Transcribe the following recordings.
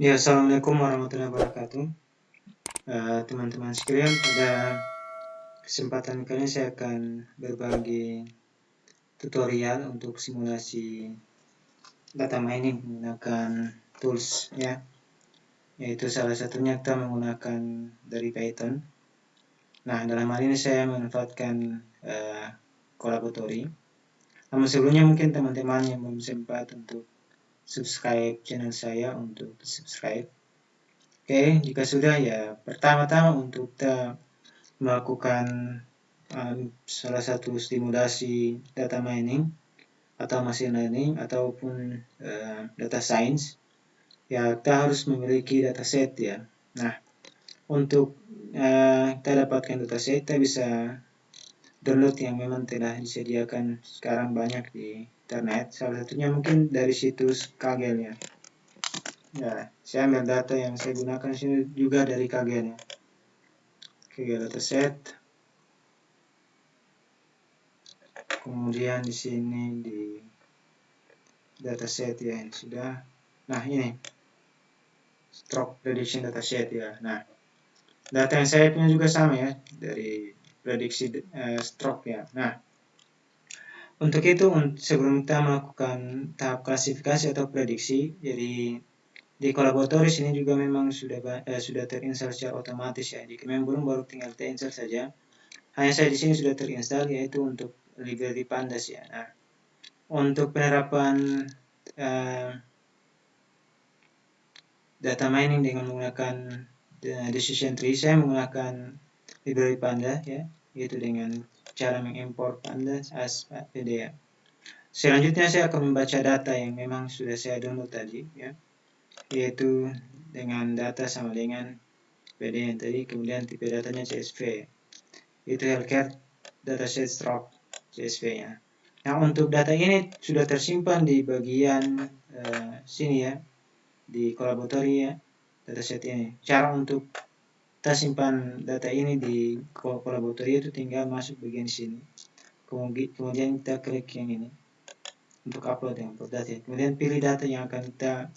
Ya, assalamualaikum warahmatullahi wabarakatuh. Teman-teman sekalian, pada kesempatan kali ini saya akan berbagi tutorial untuk simulasi data mining menggunakan tools ya, yaitu salah satunya kita menggunakan dari Python. Nah, dalam hal ini saya memanfaatkan Colaboratory. Namun sebelumnya mungkin teman-teman yang belum sempat untuk subscribe channel saya untuk subscribe. Oke, jika sudah ya pertama-tama untuk kita melakukan salah satu simulasi data mining atau machine learning ataupun data science, ya kita harus memiliki dataset ya. Nah, untuk kita dapatkan dataset, kita bisa download yang memang telah disediakan sekarang banyak di internet. Salah satunya mungkin dari situs Kaggle ya. Ya, saya ambil data yang saya gunakan sini juga dari Kaggle ya. Kaggle dataset. Kemudian di sini di dataset ya ini sudah. Nah, ini stroke prediction dataset ya. Nah, data yang saya punya juga sama ya dari prediksi stroke ya. Nah, untuk itu sebelum kita melakukan tahap klasifikasi atau prediksi, jadi di Colaboratory ini juga memang sudah terinstall secara otomatis ya. Jika memang belum, baru tinggal kita install saja. Hanya saya di sini sudah terinstall, yaitu untuk library pandas ya. Nah, untuk penerapan data mining dengan menggunakan decision tree, saya menggunakan library panda ya, yaitu dengan cara mengimpor pandas as PDF. Selanjutnya saya akan membaca data yang memang sudah saya download tadi ya, yaitu dengan data sama dengan PD yang tadi, kemudian tipe datanya CSV, itu healthcare dataset stroke CSV ya. Nah, untuk data ini sudah tersimpan di bagian sini ya, di Colaboratory ya, dataset ini. Cara untuk kita simpan data ini di Colaboratory itu tinggal masuk bagian sini. Kemudian kita klik yang ini untuk upload yang data. Kemudian pilih data yang akan kita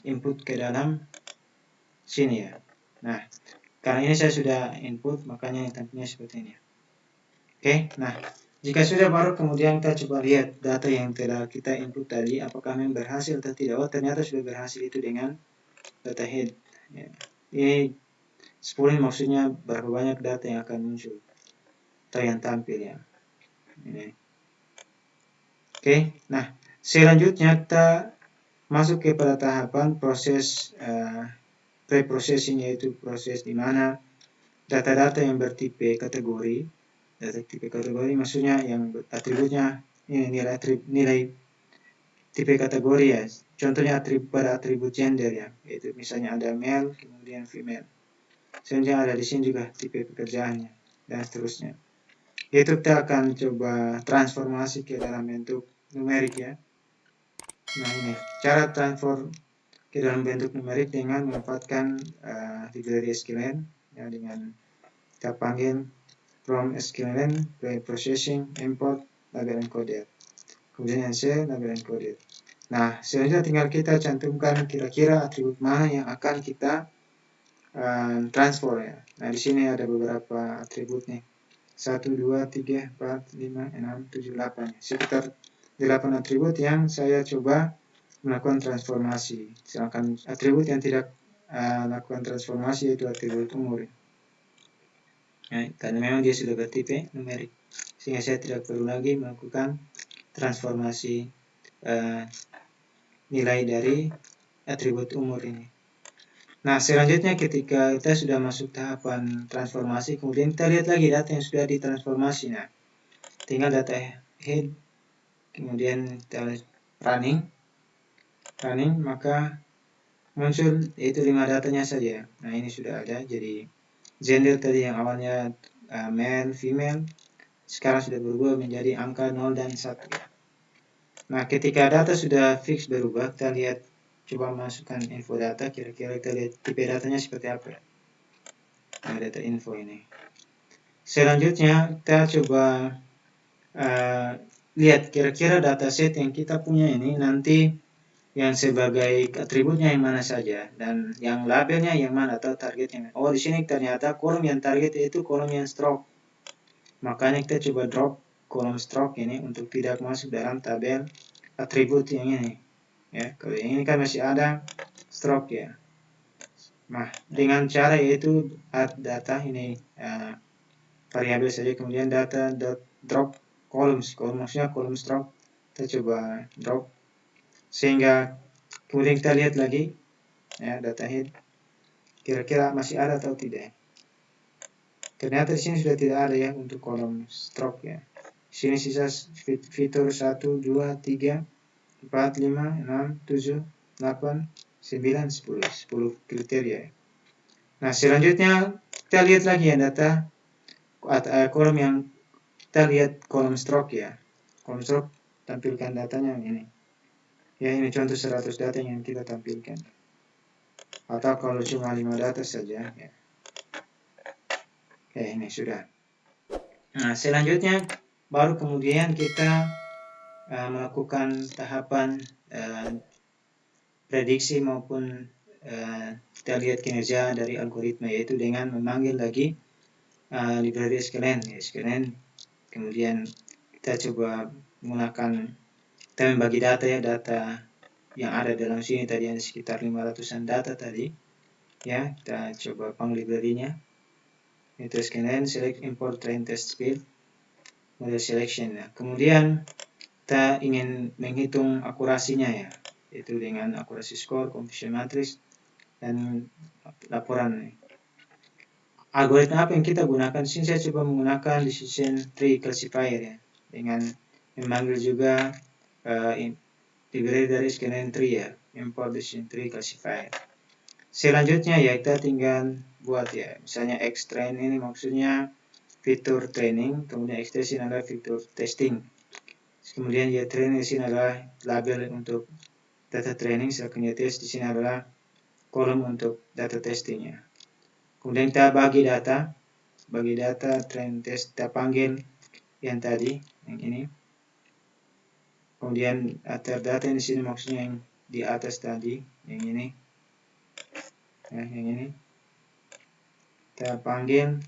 input ke dalam sini ya. Nah, karena ini saya sudah input, makanya tampilnya seperti ini. Oke, nah jika sudah, baru kemudian kita coba lihat data yang telah kita input tadi, apakah memang berhasil atau tidak. Oh, ternyata sudah berhasil, itu dengan data head ya. Ini spooling maksudnya berapa banyak data yang akan muncul atau yang tampil ya. Ini. Oke, nah selanjutnya kita masuk kepada tahapan proses pre-processing, yaitu proses di mana data-data yang bertipe kategori, data tipe kategori maksudnya yang atributnya ini nilai tipe kategori ya. Contohnya pada atribut gender ya, yaitu misalnya ada male kemudian female. Selanjutnya ada di sini juga tipe pekerjaannya dan seterusnya. Itu kita akan coba transformasi ke dalam bentuk numerik ya. Nah, ini cara transform ke dalam bentuk numerik dengan memanfaatkan library sklearn ya, dengan kita panggil from sklearn pre-processing import label encoder, kemudian insert label encoder. Nah, selanjutnya tinggal kita cantumkan kira-kira atribut mana yang akan kita transfer ya. Nah, di sini ada beberapa atribut nih. 1, 2, 3, 4, 5, 6, 7, 8. Sekitar 8 atribut yang saya coba melakukan transformasi. Sedangkan atribut yang tidak lakukan transformasi yaitu atribut umur. Ya, karena memang dia sudah bertipe numerik, sehingga saya tidak perlu lagi melakukan transformasi nilai dari atribut umur ini. Nah, selanjutnya ketika kita sudah masuk tahapan transformasi, kemudian kita lihat lagi data yang sudah ditransformasi. Nah, tinggal data head, kemudian kita running, maka muncul yaitu 5 datanya saja. Nah, ini sudah ada. Jadi gender tadi yang awalnya male, female, sekarang sudah berubah menjadi angka 0 dan 1. Nah, ketika data sudah fix berubah, kita lihat, coba masukkan info data, kira-kira kita lihat tipe datanya seperti apa. Nah, data info ini. Selanjutnya kita coba lihat kira-kira dataset yang kita punya ini nanti yang sebagai atributnya yang mana saja, dan yang labelnya yang mana atau targetnya. Oh, di sini ternyata kolom yang target itu kolom yang stroke. Makanya kita coba drop kolom stroke ini untuk tidak masuk dalam tabel atribut yang ini. Ya, kalau yang ini kan masih ada stroke ya. Nah, dengan cara yaitu add data ini variabel saja, kemudian data drop columns, maksudnya kolom stroke kita coba drop, sehingga kemudian kita lihat lagi ya data head kira-kira masih ada atau tidak. Ternyata di sini sudah tidak ada ya untuk kolom stroke ya. Di sini sisa fitur 1, 2, 3, 4, 5, 6, 7, 8, 9, 10 kriteria. Nah, selanjutnya kita lihat lagi ya data kolom yang kita lihat kolom stroke ya. Kolom stroke tampilkan datanya ini. Ya, ini contoh 100 data yang kita tampilkan. Atau kalau cuma 5 data saja ya. Oke, ini sudah. Nah, selanjutnya baru kemudian kita melakukan tahapan prediksi maupun kita lihat kinerja dari algoritma, yaitu dengan memanggil lagi library sklearn. Kemudian kita coba menggunakan, kita membagi data ya, data yang ada dalam sini tadi ada sekitar 500-an data tadi ya. Kita coba panggil library-nya, itu sklearn, select import train test field model selection ya. Kemudian kita ingin menghitung akurasinya ya, yaitu dengan akurasi score, confusion matrix, dan laporan. Algoritma apa yang kita gunakan? Sini saya coba menggunakan decision tree classifier ya, dengan memanggil juga library dari sklearn tree ya, import decision tree classifier. Selanjutnya ya kita tinggal buat ya, misalnya xtrain ini maksudnya fitur training, kemudian xtest ini adalah fitur testing. Kemudian ya train di sini adalah label untuk data training, selanjutnya test di sini adalah kolom untuk data testingnya. Kemudian kita bagi data train test, kita panggil yang tadi, yang ini. Kemudian data di sini maksudnya yang di atas tadi, yang ini. Ya, yang ini. Kita panggil,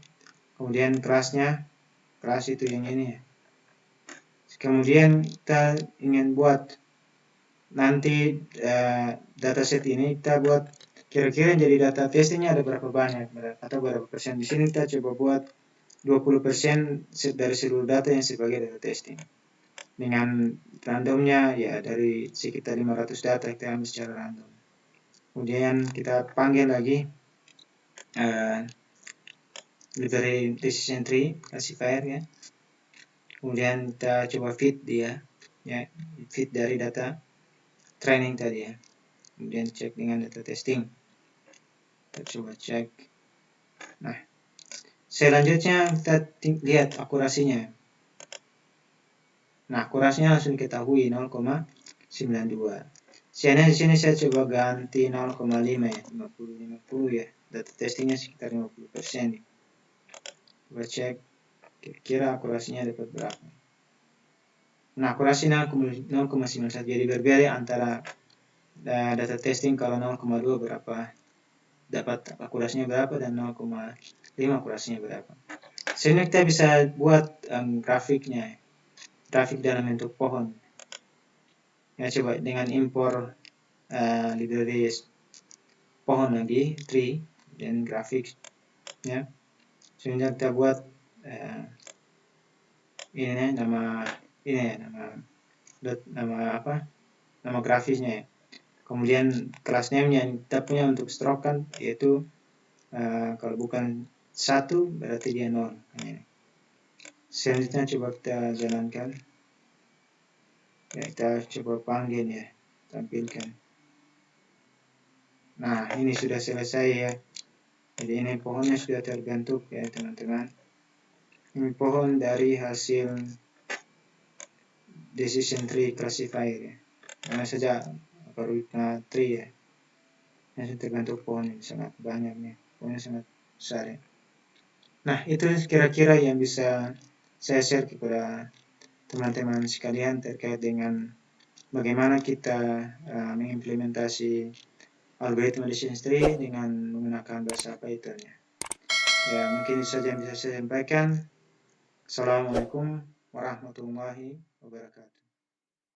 kemudian kelasnya, kelas itu yang ini ya. Kemudian kita ingin buat nanti dataset ini kita buat kira-kira jadi data testingnya ada berapa banyak atau berapa persen. Di sini kita coba buat 20% dari seluruh data yang sebagai data testing. Dengan randomnya ya dari sekitar 500 data kita ambil secara random. Kemudian kita panggil lagi library decision tree classifier ya. Kemudian kita coba fit dia ya, fit dari data training tadi ya. Kemudian cek dengan data testing. Kita coba cek. Nah, selanjutnya kita lihat akurasinya. Nah, akurasinya langsung diketahui 0,92. Sebenarnya di sini saya coba ganti 0,5 ya, 50 ya. Data testingnya sekitar 50%. Coba cek kira-kira akurasinya dapat berapa. Nah, akurasi 0,91, jadi berbeda antara data testing. Kalau 0,2 berapa dapat akurasinya berapa, dan 0,5 akurasinya berapa. Sehingga kita bisa buat grafiknya, grafik dalam bentuk pohon ya. Coba dengan impor library pohon lagi, tree, dan grafik ya. Sehingga kita buat ini nama grafisnya ya. Kemudian kelas name yang kita punya untuk stroke kan, yaitu kalau bukan 1 berarti dia 0 ini. Selanjutnya coba kita jalankan ya, kita coba panggil ya, tampilkan. Nah, ini sudah selesai ya. Jadi ini pohonnya sudah terbentuk ya teman-teman. Ini pohon dari hasil decision tree classifier ya. Mana saja algoritma tree ya. Yang terbentuk pohon ini sangat banyak nih. Pohonnya sangat besar ya. Nah, itu kira-kira yang bisa saya share kepada teman-teman sekalian terkait dengan bagaimana kita mengimplementasi algoritma decision tree dengan menggunakan bahasa Python ya. Ya, mungkin itu saja yang bisa saya sampaikan. Assalamualaikum warahmatullahi wabarakatuh.